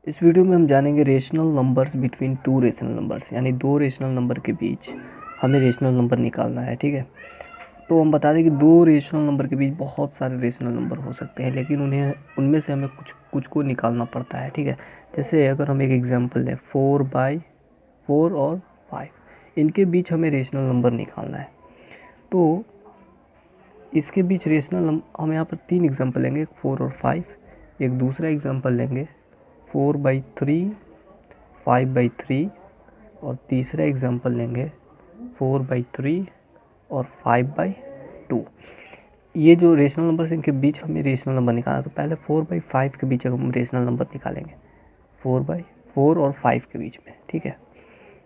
इस वीडियो में हम जानेंगे rational numbers between two rational numbers, यानी दो रेशनल नंबर के बीच हमें रेशनल नंबर निकालना है। ठीक है, तो हम बता दें कि दो रेशनल नंबर के बीच बहुत सारे रेशनल नंबर हो सकते हैं, लेकिन उनमें से हमें कुछ कुछ को निकालना पड़ता है। ठीक है, जैसे अगर हम एक एग्जांपल लें 4/4 और 5, इनके बीच हमें रेशनल नंबर निकालना है। तो इसके बीच रेशनल हम यहाँ पर 3 एग्जांपल लेंगे, 4 और 5। एक दूसरा एग्जांपल लेंगे 4/3, 5/3 और तीसरा एग्जांपल लेंगे 4/3 और 5/2। ये जो रेशनल नंबर इनके बीच हमें रेशनल नंबर निकालना है, तो पहले 4/5 के बीच हम रेशनल नंबर निकालेंगे, 4/4 और 5 के बीच में। ठीक है,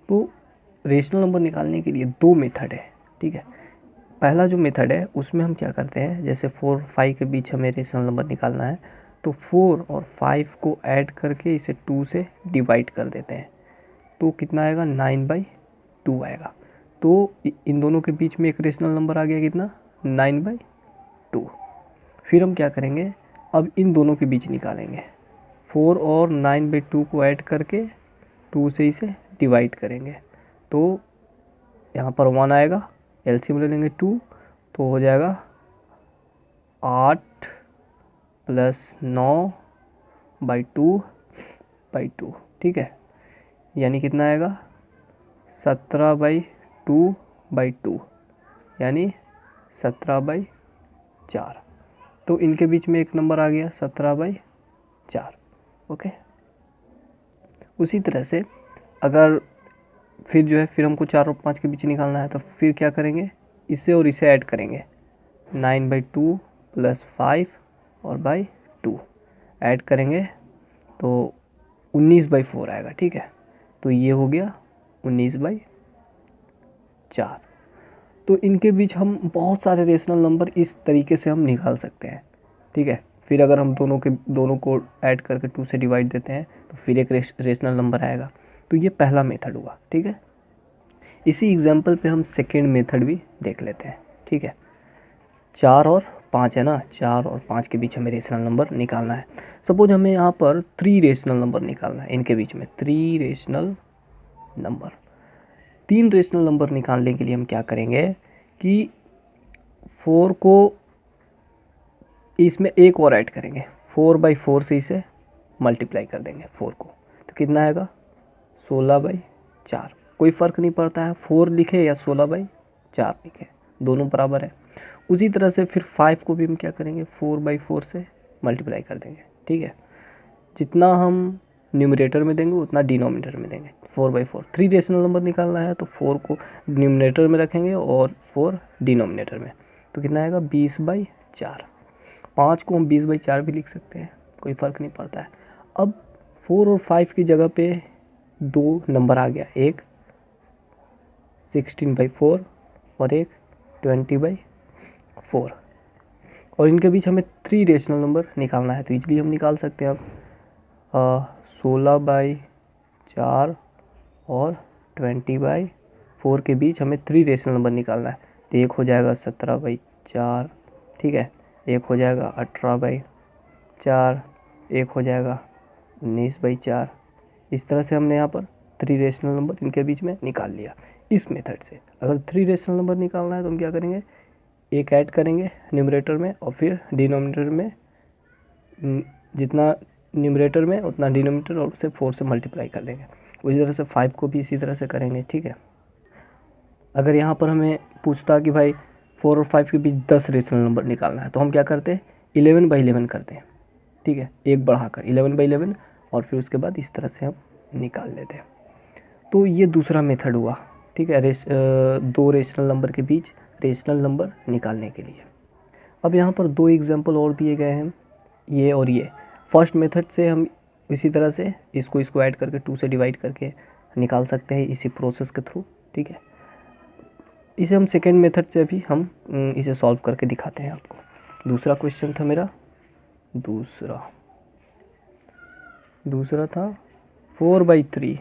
तो रेशनल नंबर निकालने के लिए दो मेथड है। ठीक है, पहला जो मेथड है उसमें हम क्या करते हैं, जैसे 4-5 के बीच हमें रेशनल नंबर निकालना है, तो 4 और 5 को ऐड करके इसे 2 से डिवाइड कर देते हैं, तो कितना आएगा 9/2 आएगा। तो इन दोनों के बीच में एक रेशनल नंबर आ गया, कितना 9/2। फिर हम क्या करेंगे, अब इन दोनों के बीच निकालेंगे, 4 और 9/2 को ऐड करके 2 से इसे डिवाइड करेंगे, तो यहाँ पर 1 आएगा, एलसीएम ले लेंगे 2, तो हो जाएगा 8 + 9/2/2। ठीक है, यानी कितना आएगा 17/2/2, यानी 17/4। तो इनके बीच में एक नंबर आ गया 17/4। ओके, उसी तरह से अगर फिर हमको 4 और 5 के बीच निकालना है, तो फिर क्या करेंगे, इसे और इसे ऐड करेंगे, 9/2 + 5 और 2 ऐड करेंगे तो 19/4 आएगा। ठीक है, तो ये हो गया 19/4। तो इनके बीच हम बहुत सारे रेशनल नंबर इस तरीके से हम निकाल सकते हैं। ठीक है, फिर अगर हम दोनों को ऐड करके 2 से डिवाइड देते हैं, तो फिर एक रेशनल नंबर आएगा। तो ये पहला मेथड हुआ। ठीक है, इसी एग्जांपल पे हम सेकेंड मेथड भी देख लेते हैं। ठीक है, 4 और 5 है ना, 4 और 5 के बीच हमें रेशनल नंबर निकालना है। सपोज हमें यहाँ पर 3 रेशनल नंबर निकालना है, इनके बीच में 3 रेशनल नंबर। 3 रेशनल नंबर निकालने के लिए हम क्या करेंगे कि 4 को इसमें एक और ऐड करेंगे, 4/4 से इसे मल्टीप्लाई कर देंगे 4 को, तो कितना आएगा 16/4। कोई फ़र्क नहीं पड़ता है 4 लिखे या 16/4 लिखे, दोनों बराबर है। उसी तरह से फिर 5 को भी हम क्या करेंगे, 4/4 से मल्टीप्लाई कर देंगे। ठीक है, जितना हम न्यूमरेटर में देंगे उतना डिनोमिनेटर में देंगे, 4/4। 3 रेशनल नंबर निकालना है, तो 4 को न्यूमरेटर में रखेंगे और 4 डिनोमिनेटर में, तो कितना आएगा 20/4। 5 को हम 20/4 भी लिख सकते हैं, कोई फ़र्क नहीं पड़ता है। अब 4 और 5 की जगह पे 2 नंबर आ गया, एक 16/4 और एक 20/4, और इनके बीच हमें 3 रेशनल नंबर निकालना है, तो इजली हम निकाल सकते हैं। अब 16/4 और 20/4 के बीच हमें 3 रेशनल नंबर निकालना है, तो एक हो जाएगा 17/4। ठीक है, एक हो जाएगा 18/4, एक हो जाएगा 19/4। इस तरह से हमने यहाँ पर 3 रेशनल नंबर इनके बीच में निकाल लिया इस मेथड से। अगर 3 रेशनल नंबर निकालना है तो हम क्या करेंगे, एक ऐड करेंगे न्यूमरेटर में और फिर डिनोमिनेटर में जितना न्यूमरेटर में उतना डिनोमिनेटर, और उसे 4 से मल्टीप्लाई कर देंगे। उसी तरह से 5 को भी इसी तरह से करेंगे। ठीक है, अगर यहाँ पर हमें पूछता कि भाई 4 और 5 के बीच 10 रेशनल नंबर निकालना है, तो हम क्या करते हैं, 11/11 करते हैं। ठीक है, एक बढ़ाकर 11/11, और फिर उसके बाद इस तरह से हम निकाल लेते हैं। तो ये दूसरा मेथड हुआ। ठीक है, दो रेशनल नंबर के बीच रेशनल नंबर निकालने के लिए। अब यहाँ पर 2 एग्जांपल और दिए गए हैं, ये और ये। फर्स्ट मेथड से हम इसी तरह से इसको ऐड करके 2 से डिवाइड करके निकाल सकते हैं इसी प्रोसेस के थ्रू। ठीक है, इसे हम सेकेंड मेथड से भी हम इसे सॉल्व करके दिखाते हैं आपको। दूसरा क्वेश्चन था मेरा, दूसरा था 4/3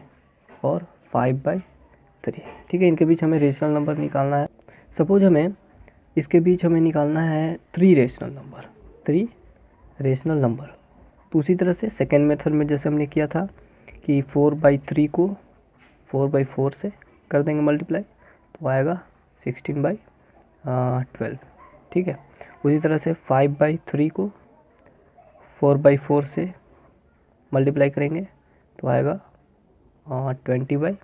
और 5/3। ठीक है, इनके बीच हमें रेशनल नंबर निकालना है। सपोज हमें इसके बीच हमें निकालना है 3 रेशनल नंबर, तो उसी तरह से सेकेंड मेथड में जैसे हमने किया था कि 4/3 को 4/4 से कर देंगे मल्टीप्लाई, तो आएगा 16/12, ठीक है। उसी तरह से 5/3 को 4/4 से मल्टीप्लाई करेंगे तो आएगा 20/12,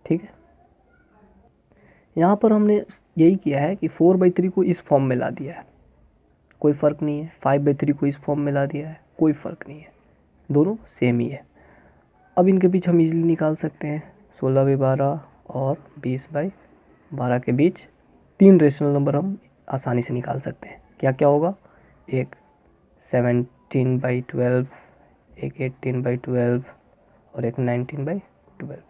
ठीक है। यहाँ पर हमने यही किया है कि 4/3 को इस फॉर्म में ला दिया है, कोई फ़र्क नहीं है। 5/3 को इस फॉर्म में ला दिया है, कोई फ़र्क नहीं है, दोनों सेम ही है। अब इनके बीच हम इजीली निकाल सकते हैं 16/12 और 20/12 के बीच 3 रेशनल नंबर हम आसानी से निकाल सकते हैं। क्या क्या होगा, एक 17/12, एक 18/12 और एक 19/12।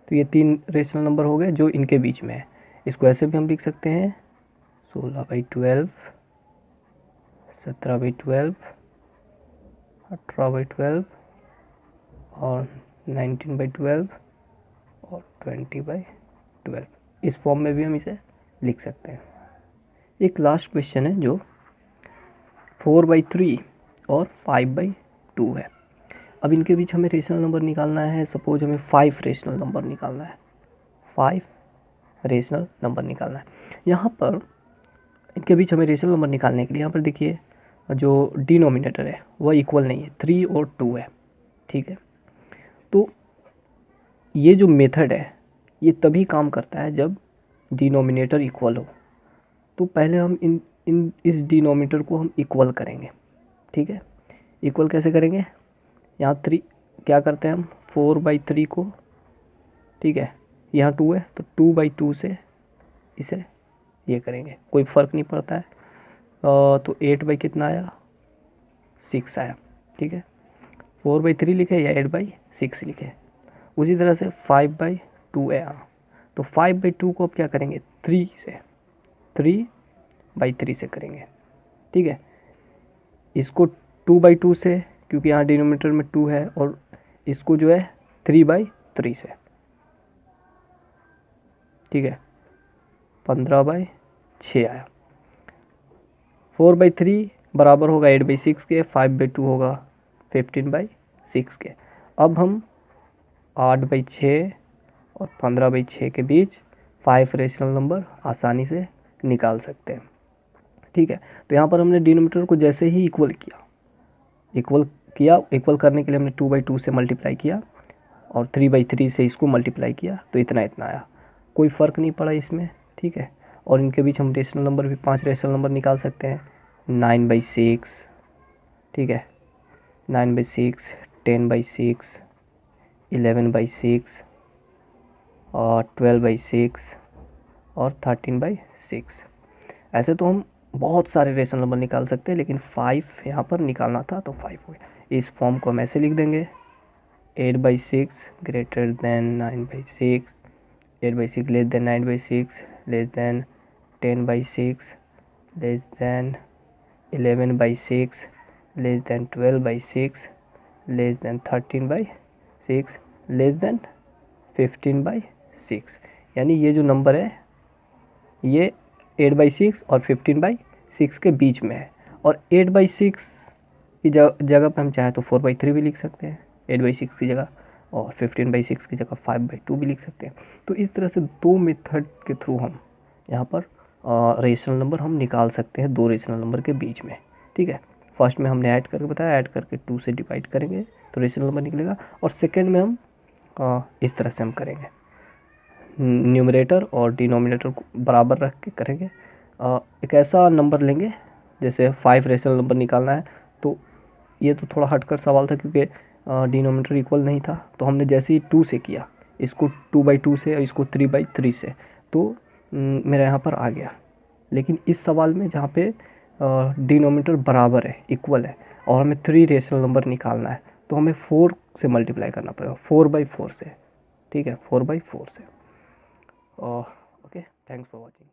तो ये 3 रेशनल नंबर हो गए जो इनके बीच में है। इसको ऐसे भी हम लिख सकते हैं 16/12, 17/12, 18/12 और 19/12 और 20/12। इस फॉर्म में भी हम इसे लिख सकते हैं। एक लास्ट क्वेश्चन है जो 4/3 और 5/2 है। अब इनके बीच हमें रेशनल नंबर निकालना है। सपोज हमें 5 रेशनल नंबर निकालना है, 5 रेशनल नंबर निकालना है। यहाँ पर इनके बीच हमें रेशनल नंबर निकालने के लिए यहाँ पर देखिए जो डिनोमिनेटर है वह इक्वल नहीं है, 3 और 2 है, ठीक है। तो ये जो मेथड है ये तभी काम करता है जब डिनोमिनेटर इक्वल हो। तो पहले हम इस डिनोमिनेटर को हम इक्वल करेंगे, ठीक है। इक्वल कैसे करेंगे, यहाँ 3 क्या करते हैं हम 4/3 को, ठीक है, यहाँ 2 है तो 2/2 से इसे ये करेंगे, कोई फ़र्क नहीं पड़ता है। तो 8 कितना आया, 6 आया, ठीक है। 4/3 लिखे या 8/6 लिखे। उसी तरह से 5/2 है यहाँ, तो 5/2 को अब क्या करेंगे 3/3 से करेंगे, ठीक है। इसको 2/2 से, क्योंकि यहाँ डिनोमिनेटर में 2 है, और इसको जो है 3/3 से, ठीक है, 15/6 आया। 4/3 बराबर होगा 8/6 के, 5/2 होगा 15/6 के। अब हम 8/6 और 15/6 के बीच 5 रेशनल नंबर आसानी से निकाल सकते हैं, ठीक है। तो यहाँ पर हमने डिनोमिनेटर को जैसे ही इक्वल करने के लिए हमने 2/2 से मल्टीप्लाई किया और 3/3 से इसको मल्टीप्लाई किया, तो इतना आया, कोई फ़र्क नहीं पड़ा इसमें, ठीक है। और इनके बीच हम रेशनल नंबर भी 5 रेशनल नंबर निकाल सकते हैं, 9/6, ठीक है, 9/6, 10/6, 11/6 और 12/6 और 13/6। ऐसे तो हम बहुत सारे रेशनल नंबर निकाल सकते हैं, लेकिन 5 यहाँ पर निकालना था तो 5 हो गया। इस फॉर्म को हम ऐसे लिख देंगे 8/6 greater than 9/6, 8/6 less than 9/6, less than 10/6, less than 11/6, less than 12/6, less than 13/6, less than 15/6। यानी ये जो नंबर है ये 8/6 और 15/6 के बीच में है। और 8/6 की जगह पे हम चाहे तो 4/3 भी लिख सकते हैं 8/6 की जगह, और 15/6 की जगह 5/2 भी लिख सकते हैं। तो इस तरह से 2 मेथड के थ्रू हम यहाँ पर रेशनल नंबर हम निकाल सकते हैं 2 रेशनल नंबर के बीच में, ठीक है। फर्स्ट में हमने ऐड करके बताया, ऐड करके 2 से डिवाइड करेंगे तो रेशनल नंबर निकलेगा। और सेकेंड में हम इस तरह से हम करेंगे, न्यूमरेटर और डिनोमिनेटर को बराबर रख के करेंगे। एक ऐसा नंबर लेंगे, जैसे 5 रेशनल नंबर निकालना है, तो ये तो थोड़ा हटकर सवाल था क्योंकि डिनोमिनेटर इक्वल नहीं था। तो हमने जैसे ही 2 से किया, इसको 2/2 से और इसको 3/3 से, तो मेरा यहाँ पर आ गया। लेकिन इस सवाल में जहाँ पे डिनोमिनेटर बराबर है, इक्वल है, और हमें 3 रेशनल नंबर निकालना है, तो हमें 4 से मल्टीप्लाई करना पड़ेगा, 4/4 से, ठीक है, 4/4 से। Okay, thanks for watching.